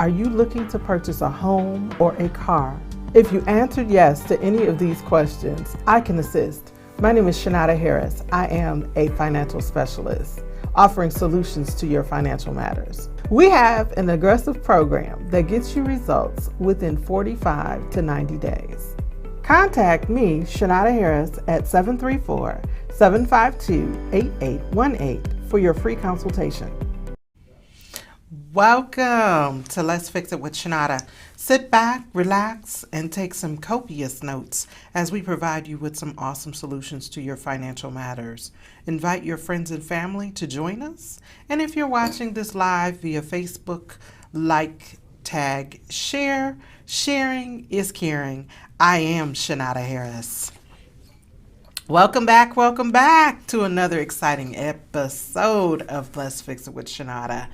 Are you looking to purchase a home or a car? If you answered yes to any of these questions, I can assist. My name is Shanada Harris. I am a financial specialist offering solutions to your financial matters. We have an aggressive program that gets you results within 45 to 90 days. Contact me, Shanada Harris, at 734-752-8818 for your free consultation. Welcome to Let's Fix It with Shanada. Sit back, relax, and take some copious notes as we provide you with some awesome solutions to your financial matters. Invite your friends and family to join us. And if you're watching this live via Facebook, like, tag, share. Sharing is caring. I am Shanada Harris. Welcome back to another exciting episode of Let's Fix It with Shanada.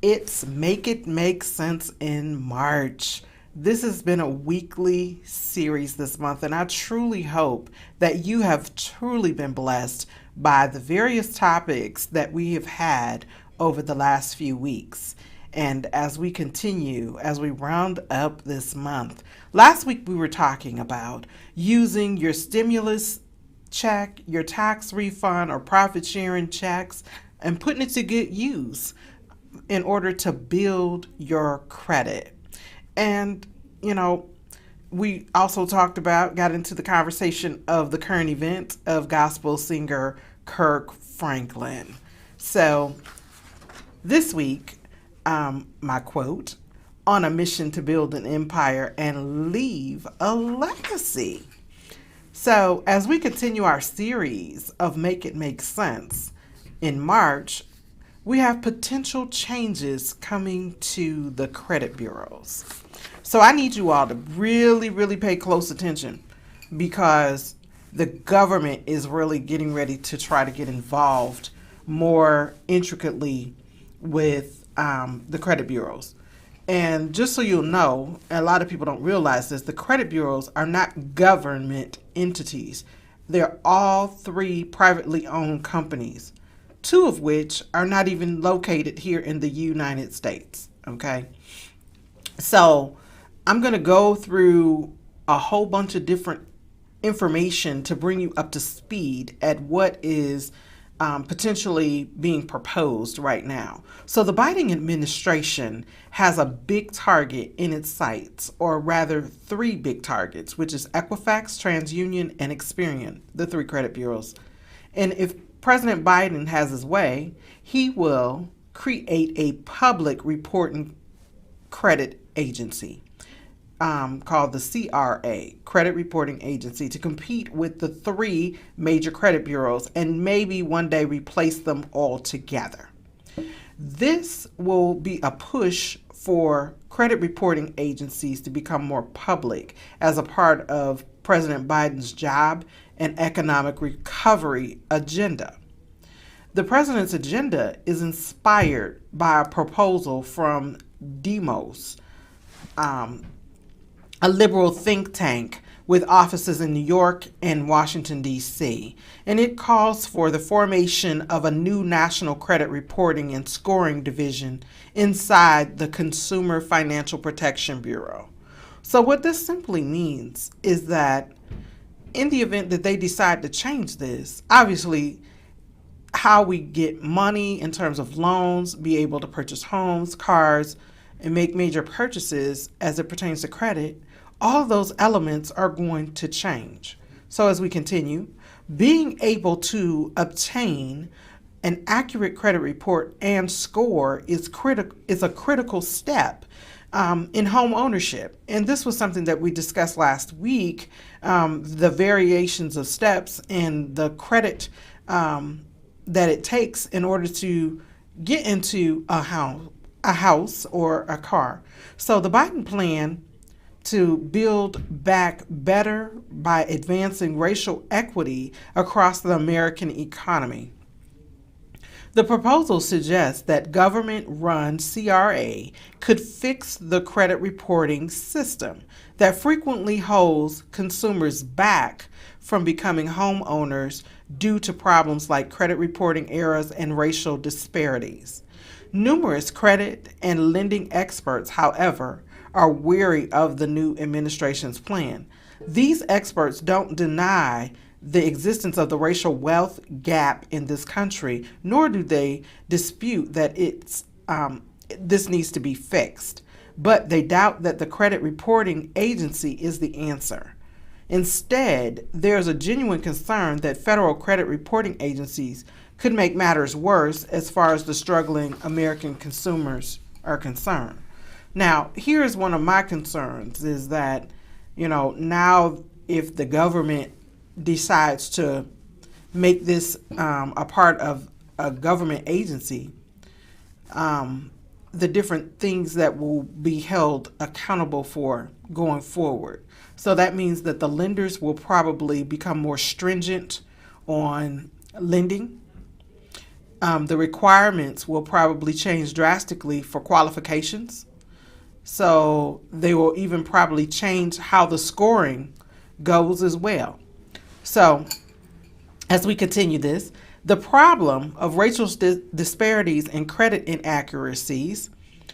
It's Make It Make Sense in March. This has been a weekly series this month, and I truly hope that you have truly been blessed by the various topics that we have had over the last few weeks. And as we continue, as we round up this month, last week we were talking about using your stimulus check, your tax refund, or profit sharing checks, and putting it to good use in order to build your credit. And, we also got into the conversation of the current event of gospel singer Kirk Franklin. So this week, my quote, on a mission to build an empire and leave a legacy. So as we continue our series of Make It Make Sense in March, we have potential changes coming to the credit bureaus. So I need you all to really, really pay close attention because the government is really getting ready to try to get involved more intricately with the credit bureaus. And just so you'll know, a lot of people don't realize this, the credit bureaus are not government entities. They're all three privately owned companies, two of which are not even located here in the United States, okay? So I'm going to go through a whole bunch of different information to bring you up to speed at what is potentially being proposed right now. So the Biden administration has a big target in its sights, or rather three big targets, which is Equifax, TransUnion, and Experian, the three credit bureaus. And if President Biden has his way, he will create a public reporting credit agency called the CRA, Credit Reporting Agency, to compete with the three major credit bureaus and maybe one day replace them all together. This will be a push for credit reporting agencies to become more public as a part of President Biden's job and economic recovery agenda. The president's agenda is inspired by a proposal from Demos, a liberal think tank with offices in New York and Washington, D.C., and it calls for the formation of a new national credit reporting and scoring division inside the Consumer Financial Protection Bureau. So what this simply means is that in the event that they decide to change this, obviously how we get money in terms of loans, be able to purchase homes, cars, and make major purchases as it pertains to credit, all of those elements are going to change. So as we continue, being able to obtain an accurate credit report and score is a critical step in home ownership. And this was something that we discussed last week, the variations of steps and the credit that it takes in order to get into a house or a car. So the Biden plan to build back better by advancing racial equity across the American economy. The proposal suggests that government-run CRA could fix the credit reporting system that frequently holds consumers back from becoming homeowners due to problems like credit reporting errors and racial disparities. Numerous credit and lending experts, however, are weary of the new administration's plan. These experts don't deny the existence of the racial wealth gap in this country, nor do they dispute that this needs to be fixed. But they doubt that the credit reporting agency is the answer. Instead, there's a genuine concern that federal credit reporting agencies could make matters worse as far as the struggling American consumers are concerned. Now, here's one of my concerns is that, now if the government decides to make this a part of a government agency, the different things that will be held accountable for going forward. So that means that the lenders will probably become more stringent on lending. The requirements will probably change drastically for qualifications. So they will even probably change how the scoring goes as well. So as we continue this, the problem of racial disparities and credit inaccuracies,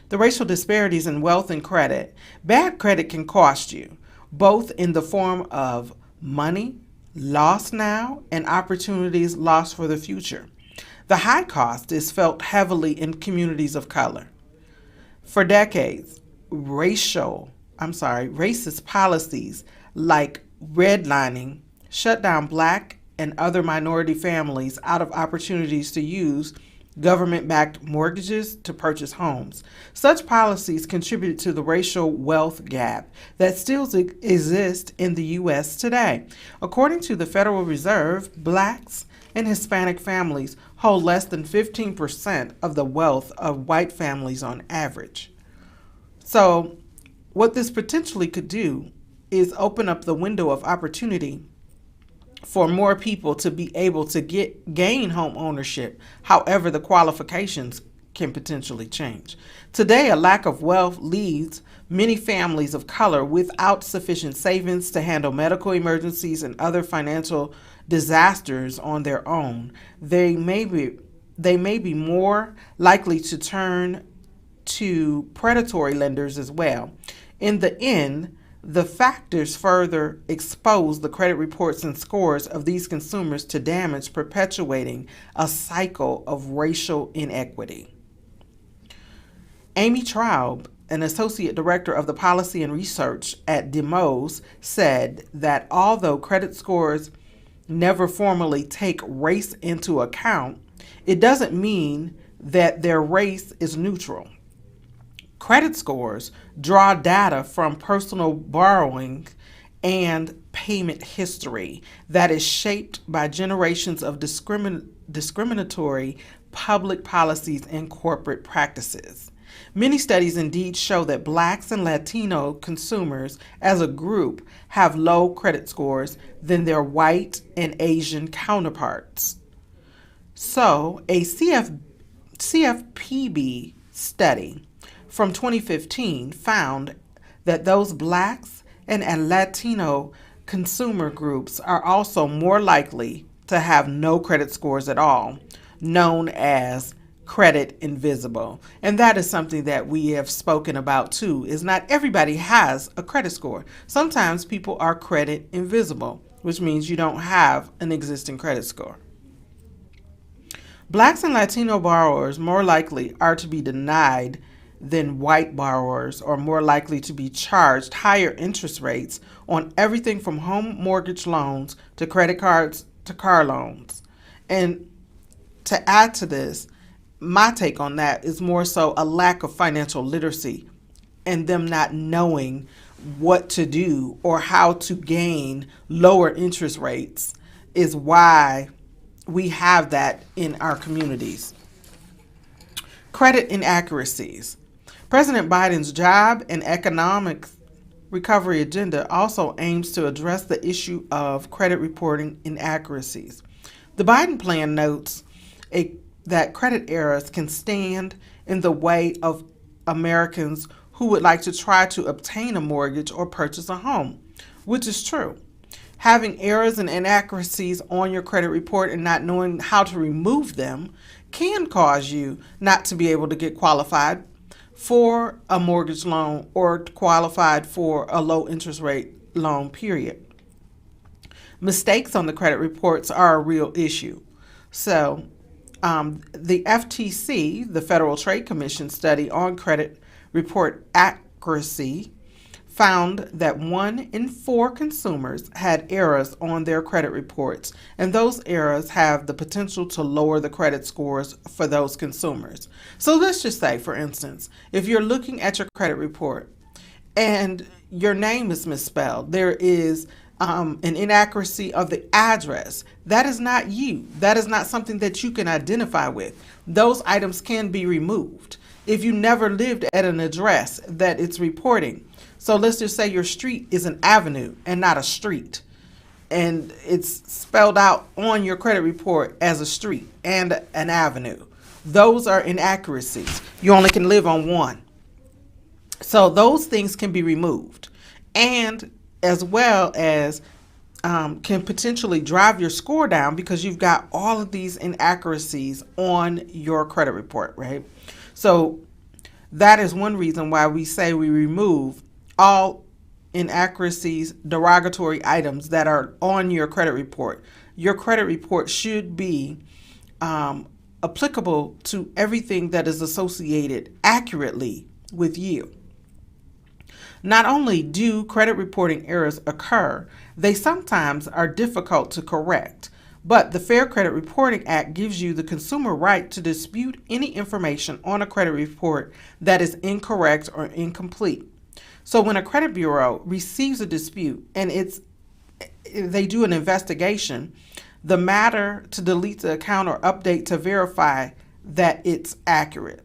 the racial disparities in wealth and credit, bad credit can cost you, both in the form of money lost now and opportunities lost for the future. The high cost is felt heavily in communities of color. For decades, racist policies like redlining shut down Black and other minority families out of opportunities to use government-backed mortgages to purchase homes. Such policies contributed to the racial wealth gap that still exists in the U.S. today. According to the Federal Reserve, Blacks and Hispanic families hold less than 15% of the wealth of white families on average. So, what this potentially could do is open up the window of opportunity for more people to be able to gain home ownership. However, the qualifications can potentially change. Today, a lack of wealth leaves many families of color without sufficient savings to handle medical emergencies and other financial disasters on their own. They may be more likely to turn to predatory lenders as well. In the end, the factors further expose the credit reports and scores of these consumers to damage, perpetuating a cycle of racial inequity. Amy Traub, an associate director of the policy and research at DeMose, said that although credit scores never formally take race into account, it doesn't mean that their race is neutral. Credit scores draw data from personal borrowing and payment history that is shaped by generations of discriminatory public policies and corporate practices. Many studies indeed show that Blacks and Latino consumers as a group have low credit scores than their white and Asian counterparts. So, a CFPB study from 2015 found that those Blacks and Latino consumer groups are also more likely to have no credit scores at all, known as credit invisible. And that is something that we have spoken about too, is not everybody has a credit score. Sometimes people are credit invisible, which means you don't have an existing credit score. Blacks and Latino borrowers more likely are to be denied than white borrowers are more likely to be charged higher interest rates on everything from home mortgage loans to credit cards to car loans. And to add to this, my take on that is more so a lack of financial literacy and them not knowing what to do or how to gain lower interest rates is why we have that in our communities. Credit inaccuracies. President Biden's job and economic recovery agenda also aims to address the issue of credit reporting inaccuracies. The Biden plan notes that credit errors can stand in the way of Americans who would like to try to obtain a mortgage or purchase a home, which is true. Having errors and inaccuracies on your credit report and not knowing how to remove them can cause you not to be able to get qualified for a mortgage loan or qualified for a low interest rate loan, period. Mistakes on the credit reports are a real issue. So, the FTC, the Federal Trade Commission study on credit report accuracy, found that 1 in 4 consumers had errors on their credit reports, and those errors have the potential to lower the credit scores for those consumers. So let's just say, for instance, if you're looking at your credit report and your name is misspelled, there is an inaccuracy of the address. That is not you. That is not something that you can identify with. Those items can be removed if you never lived at an address that it's reporting. So let's just say your street is an avenue and not a street, and it's spelled out on your credit report as a street and an avenue. Those are inaccuracies. You only can live on one. So those things can be removed, and as well as can potentially drive your score down because you've got all of these inaccuracies on your credit report, right? So that is one reason why we say we remove all inaccuracies, derogatory items that are on your credit report. Your credit report should be applicable to everything that is associated accurately with you. Not only do credit reporting errors occur, they sometimes are difficult to correct. But the Fair Credit Reporting Act gives you the consumer right to dispute any information on a credit report that is incorrect or incomplete. So when a credit bureau receives a dispute and they do an investigation, the matter to delete the account or update to verify that it's accurate.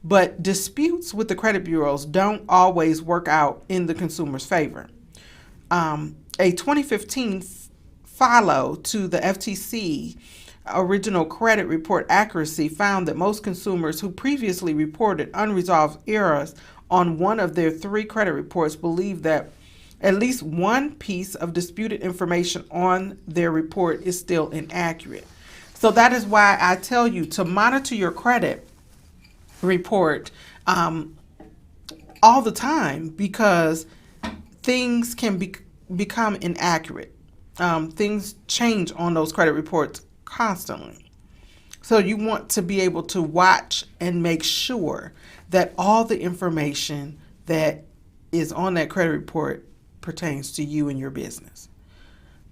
But disputes with the credit bureaus don't always work out in the consumer's favor. A 2015 follow to the FTC original credit report accuracy found that most consumers who previously reported unresolved errors on one of their 3 credit reports believe that at least one piece of disputed information on their report is still inaccurate. So that is why I tell you to monitor your credit report all the time, because things can become inaccurate. Things change on those credit reports constantly. So you want to be able to watch and make sure that all the information that is on that credit report pertains to you and your business.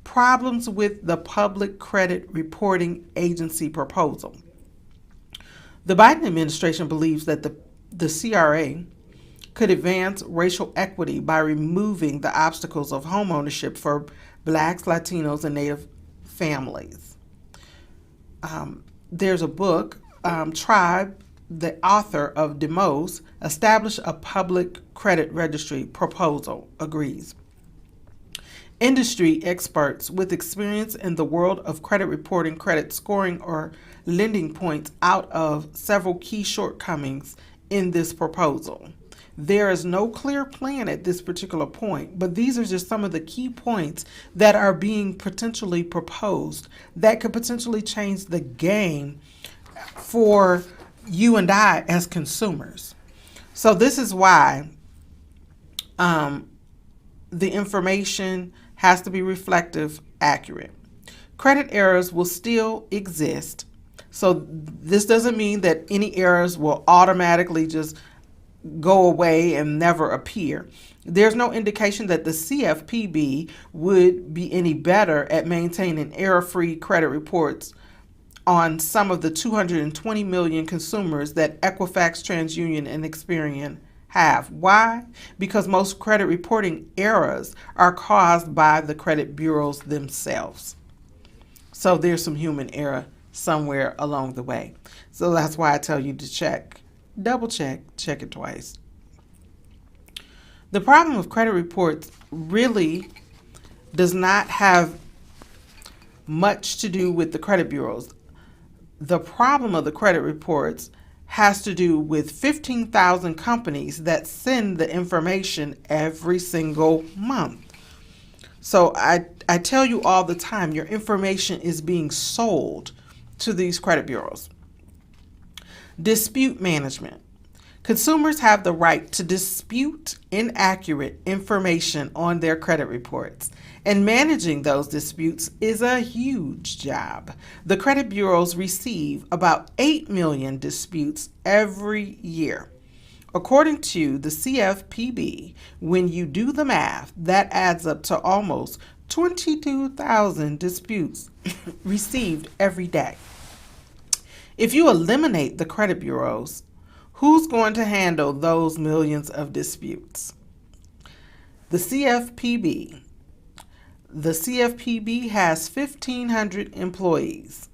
Problems with the Public Credit Reporting Agency proposal. The Biden administration believes that the CRA could advance racial equity by removing the obstacles of homeownership for Blacks, Latinos, and Native families. There's a book, Tribe, the author of Demos, Establish a Public Credit Registry proposal, agrees. Industry experts with experience in the world of credit reporting, credit scoring, or lending points out of several key shortcomings in this proposal. There is no clear plan at this particular point, but these are just some of the key points that are being potentially proposed that could potentially change the game for you and I as consumers. So this is why the information has to be reflective, accurate. Credit errors will still exist. So this doesn't mean that any errors will automatically just go away and never appear. There's no indication that the CFPB would be any better at maintaining error-free credit reports on some of the 220 million consumers that Equifax, TransUnion, and Experian have. Why? Because most credit reporting errors are caused by the credit bureaus themselves. So there's some human error somewhere along the way. So that's why I tell you to check, double check, check it twice. The problem with credit reports really does not have much to do with the credit bureaus. The problem of the credit reports has to do with 15,000 companies that send the information every single month. So I tell you all the time, your information is being sold to these credit bureaus. Dispute management. Consumers have the right to dispute inaccurate information on their credit reports, and managing those disputes is a huge job. The credit bureaus receive about 8 million disputes every year. According to the CFPB, when you do the math, that adds up to almost 22,000 disputes received every day. If you eliminate the credit bureaus, who's going to handle those millions of disputes? The CFPB. The CFPB has 1,500 employees.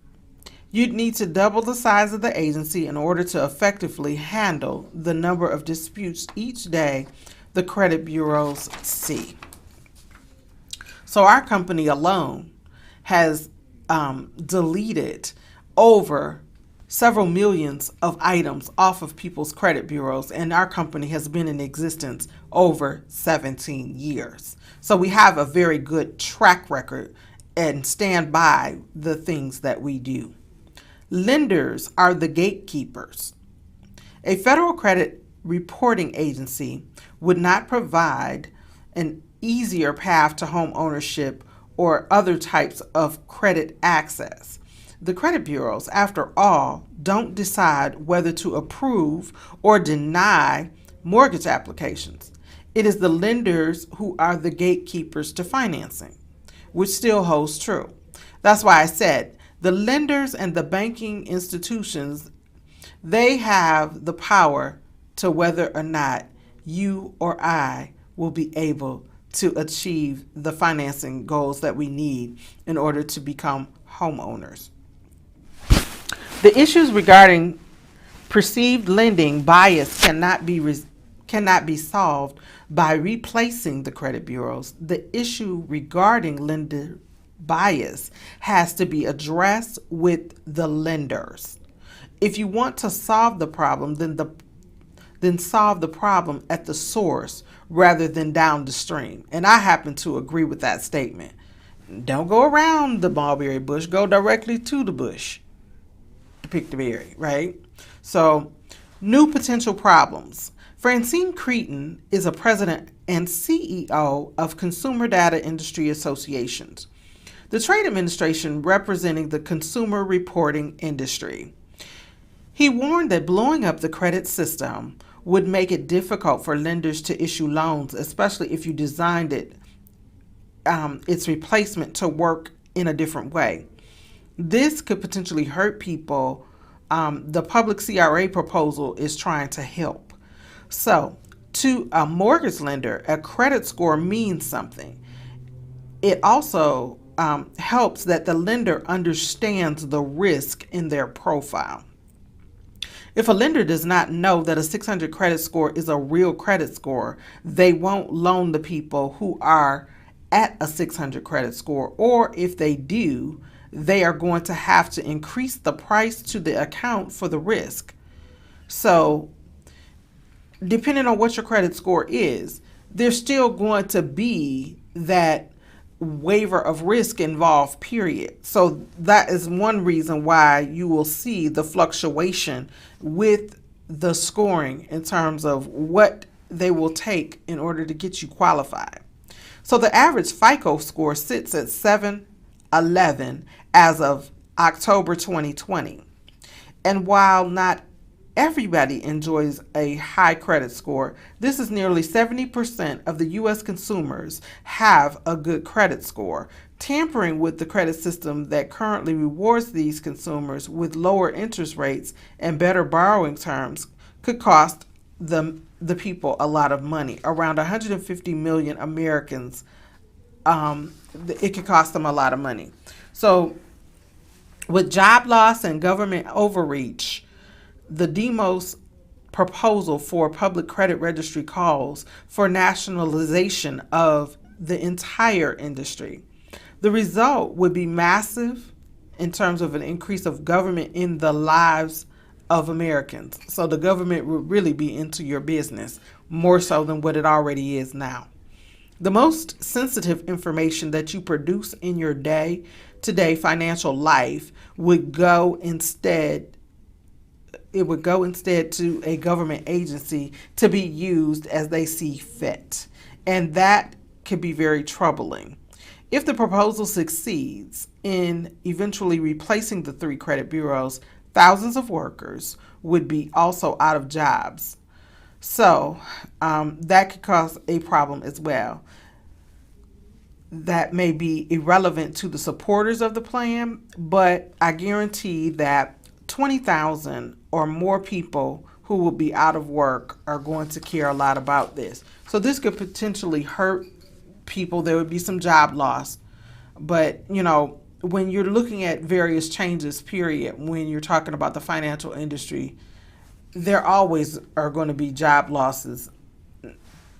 You'd need to double the size of the agency in order to effectively handle the number of disputes each day the credit bureaus see. So our company alone has deleted over several millions of items off of people's credit bureaus, and our company has been in existence over 17 years. So we have a very good track record and stand by the things that we do. Lenders are the gatekeepers. A federal credit reporting agency would not provide an easier path to home ownership or other types of credit access. The credit bureaus, after all, don't decide whether to approve or deny mortgage applications. It is the lenders who are the gatekeepers to financing, which still holds true. That's why I said the lenders and the banking institutions, they have the power to whether or not you or I will be able to achieve the financing goals that we need in order to become homeowners. The issues regarding perceived lending bias cannot be solved by replacing the credit bureaus. The issue regarding lender bias has to be addressed with the lenders. If you want to solve the problem, then solve the problem at the source rather than down the stream. And I happen to agree with that statement. Don't go around the mulberry bush, go directly to the bush to pick the berry, right? So, new potential problems. Francine Cretin is a president and CEO of Consumer Data Industry Associations, the trade administration representing the consumer reporting industry. He warned that blowing up the credit system would make it difficult for lenders to issue loans, especially if you designed its replacement to work in a different way. This could potentially hurt people. The public CRA proposal is trying to help. So, to a mortgage lender, a credit score means something. It also helps that the lender understands the risk in their profile. If a lender does not know that a 600 credit score is a real credit score, they won't loan the people who are at a 600 credit score, or if they do, they are going to have to increase the price to the account for the risk. So, depending on what your credit score is, there's still going to be that waiver of risk involved, period. So that is one reason why you will see the fluctuation with the scoring in terms of what they will take in order to get you qualified. So the average FICO score sits at 711 as of October 2020. And while not everybody enjoys a high credit score, this is nearly 70% of the U.S. consumers have a good credit score. Tampering with the credit system that currently rewards these consumers with lower interest rates and better borrowing terms could cost the people a lot of money. Around 150 million Americans, it could cost them a lot of money. So with job loss and government overreach, the Demos proposal for public credit registry calls for nationalization of the entire industry. The result would be massive in terms of an increase of government in the lives of Americans. So the government would really be into your business more so than what it already is now. The most sensitive information that you produce in your day-to-day financial life would go instead it would go instead to a government agency to be used as they see fit. And that could be very troubling. If the proposal succeeds in eventually replacing the three credit bureaus, thousands of workers would be also out of jobs. So that could cause a problem as well. That may be irrelevant to the supporters of the plan, but I guarantee that 20,000 or more people who will be out of work are going to care a lot about this. So this could potentially hurt people. There would be some job loss. But, when you're looking at various changes, period, when you're talking about the financial industry, there always are going to be job losses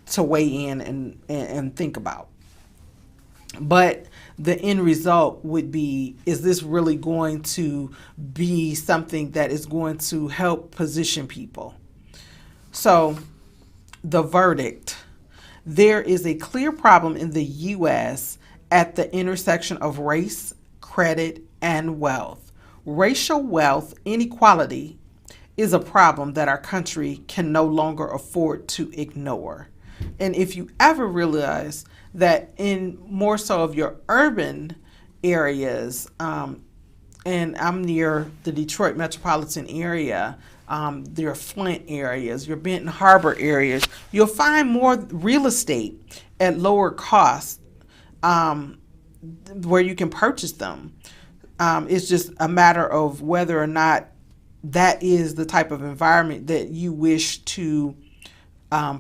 to weigh in and think about. But the end result would be, is this really going to be something that is going to help position people? So the verdict: there is a clear problem in the U.S. at the intersection of race, credit, and wealth. Racial wealth inequality is a problem that our country can no longer afford to ignore. And if you ever realize that in more so of your urban areas, and I'm near the Detroit metropolitan area, your Flint areas, your Benton Harbor areas, you'll find more real estate at lower cost where you can purchase them. It's just a matter of whether or not that is the type of environment that you wish to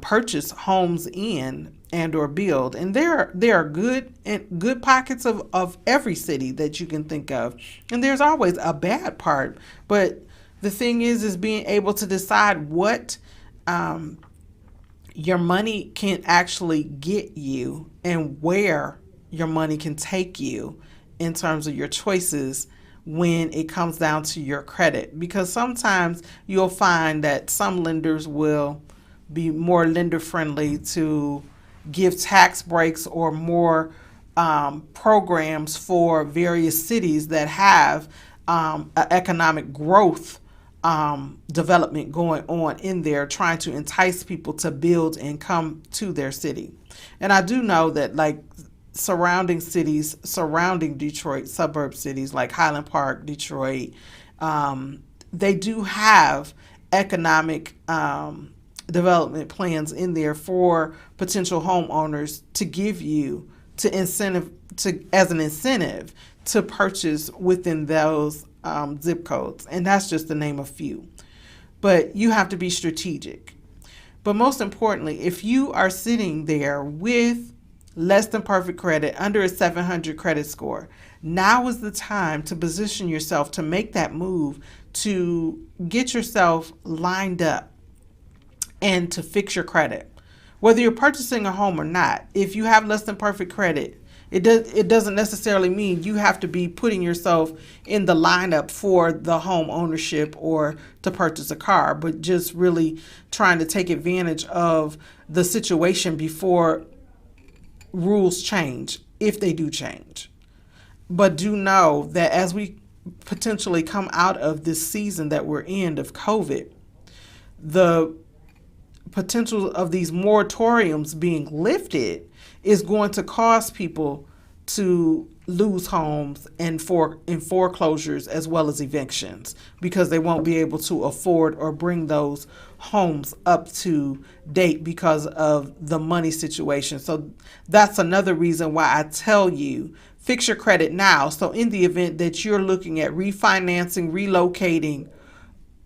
purchase homes in and or build. And there are good pockets of every city that you can think of. And there's always a bad part. But the thing is being able to decide what your money can actually get you and where your money can take you in terms of your choices when it comes down to your credit. Because sometimes you'll find that some lenders will be more lender friendly to give tax breaks or more programs for various cities that have economic growth development going on in there, trying to entice people to build and come to their city. And I do know that like surrounding cities, surrounding Detroit, suburb cities like Highland Park, Detroit, they do have economic development plans in there for potential homeowners to give you as an incentive to purchase within those zip codes. And that's just to name a few. But you have to be strategic. But most importantly, if you are sitting there with less than perfect credit, under a 700 credit score, now is the time to position yourself to make that move, to get yourself lined up and to fix your credit. Whether you're purchasing a home or not, if you have less than perfect credit, it doesn't necessarily mean you have to be putting yourself in the lineup for the home ownership or to purchase a car, but just really trying to take advantage of the situation before rules change, if they do change. But do know that as we potentially come out of this season that we're in of COVID, the potential of these moratoriums being lifted is going to cause people to lose homes and in foreclosures as well as evictions, because they won't be able to afford or bring those homes up to date because of the money situation. So that's another reason why I tell you, fix your credit now. So in the event that you're looking at refinancing, relocating,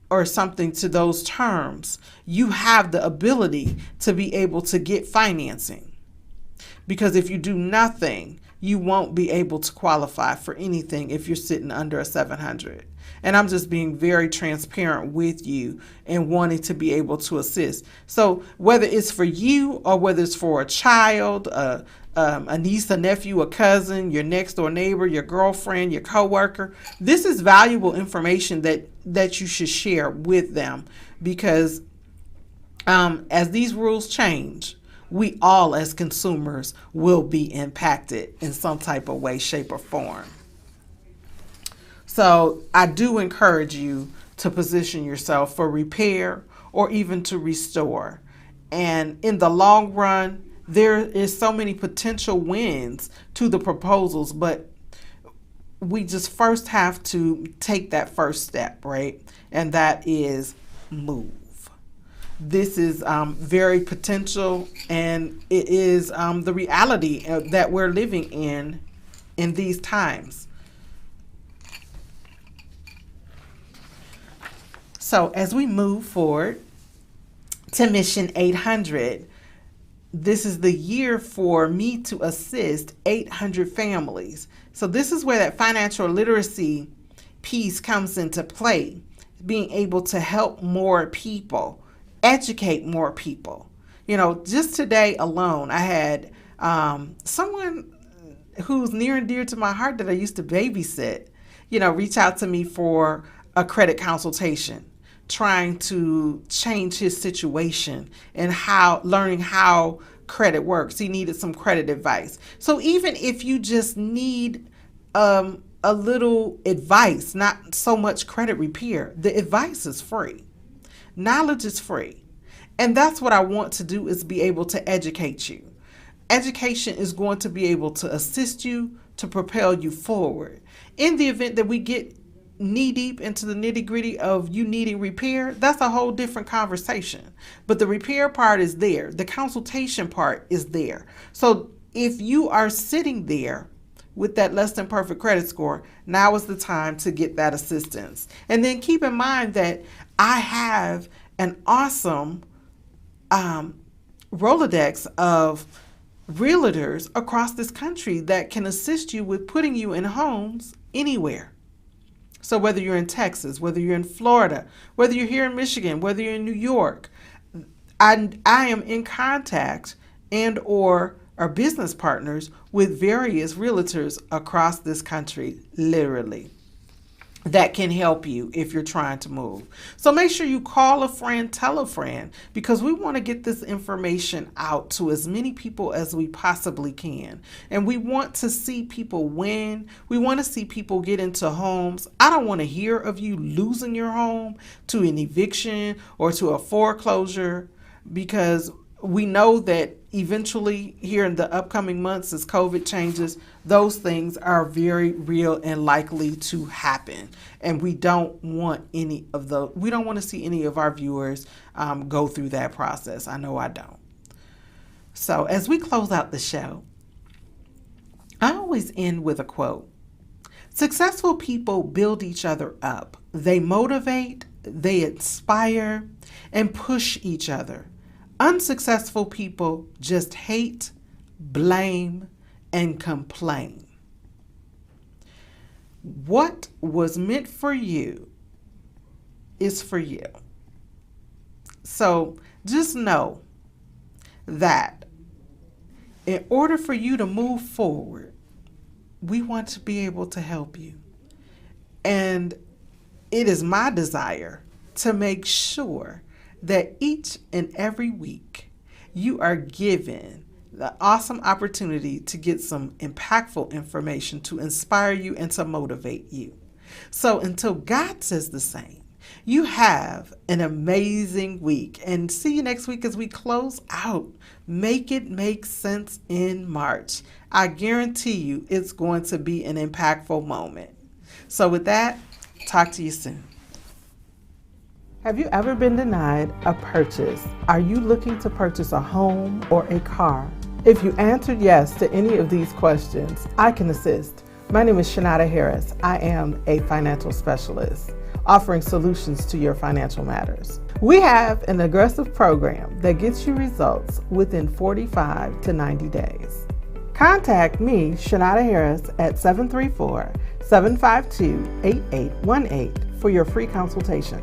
or something to those terms, you have the ability to be able to get financing. Because if you do nothing, you won't be able to qualify for anything if you're sitting under a 700. And I'm just being very transparent with you and wanting to be able to assist. So whether it's for you or whether it's for a child, a niece, a nephew, a cousin, your next door neighbor, your girlfriend, your coworker, this is valuable information that you should share with them, because as these rules change, we all as consumers will be impacted in some type of way, shape, or form. So I do encourage you to position yourself for repair or even to restore. And in the long run, there is so many potential wins to the proposals, but we just first have to take that first step, right? And that is move. This is very potential, and it is the reality that we're living in these times. So as we move forward to Mission 800, this is the year for me to assist 800 families. So this is where that financial literacy piece comes into play, being able to help more people, educate more people. You know, just today alone, I had someone who's near and dear to my heart that I used to babysit, reach out to me for a credit consultation, trying to change his situation and learning how credit works. He needed some credit advice. So even if you just need a little advice, not so much credit repair, the advice is free. Knowledge is free. And that's what I want to do, is be able to educate you. Education is going to be able to assist you, to propel you forward. In the event that we get knee deep into the nitty gritty of you needing repair, that's a whole different conversation. But the repair part is there. The consultation part is there. So if you are sitting there with that less than perfect credit score, now is the time to get that assistance. And then keep in mind that I have an awesome Rolodex of realtors across this country that can assist you with putting you in homes anywhere. So whether you're in Texas, whether you're in Florida, whether you're here in Michigan, whether you're in New York, I am in contact and or are business partners with various realtors across this country, literally, that can help you if you're trying to move. So make sure you call a friend, tell a friend, because we want to get this information out to as many people as we possibly can. And we want to see people win. We want to see people get into homes. I don't want to hear of you losing your home to an eviction or to a foreclosure, because we know that eventually here in the upcoming months, as COVID changes, those things are very real and likely to happen. And we don't want to see any of our viewers go through that process. I know I don't. So as we close out the show, I always end with a quote. Successful people build each other up. They motivate, they inspire, and push each other. Unsuccessful people just hate, blame, and complain. What was meant for you is for you. So just know that in order for you to move forward, we want to be able to help you. And it is my desire to make sure that each and every week you are given the awesome opportunity to get some impactful information to inspire you and to motivate you. So until God says the same, you have an amazing week, and see you next week as we close out. Make it make sense in March. I guarantee you it's going to be an impactful moment. So with that, talk to you soon. Have you ever been denied a purchase? Are you looking to purchase a home or a car? If you answered yes to any of these questions, I can assist. My name is Shanada Harris. I am a financial specialist offering solutions to your financial matters. We have an aggressive program that gets you results within 45 to 90 days. Contact me, Shanada Harris, at 734-752-8818 for your free consultation.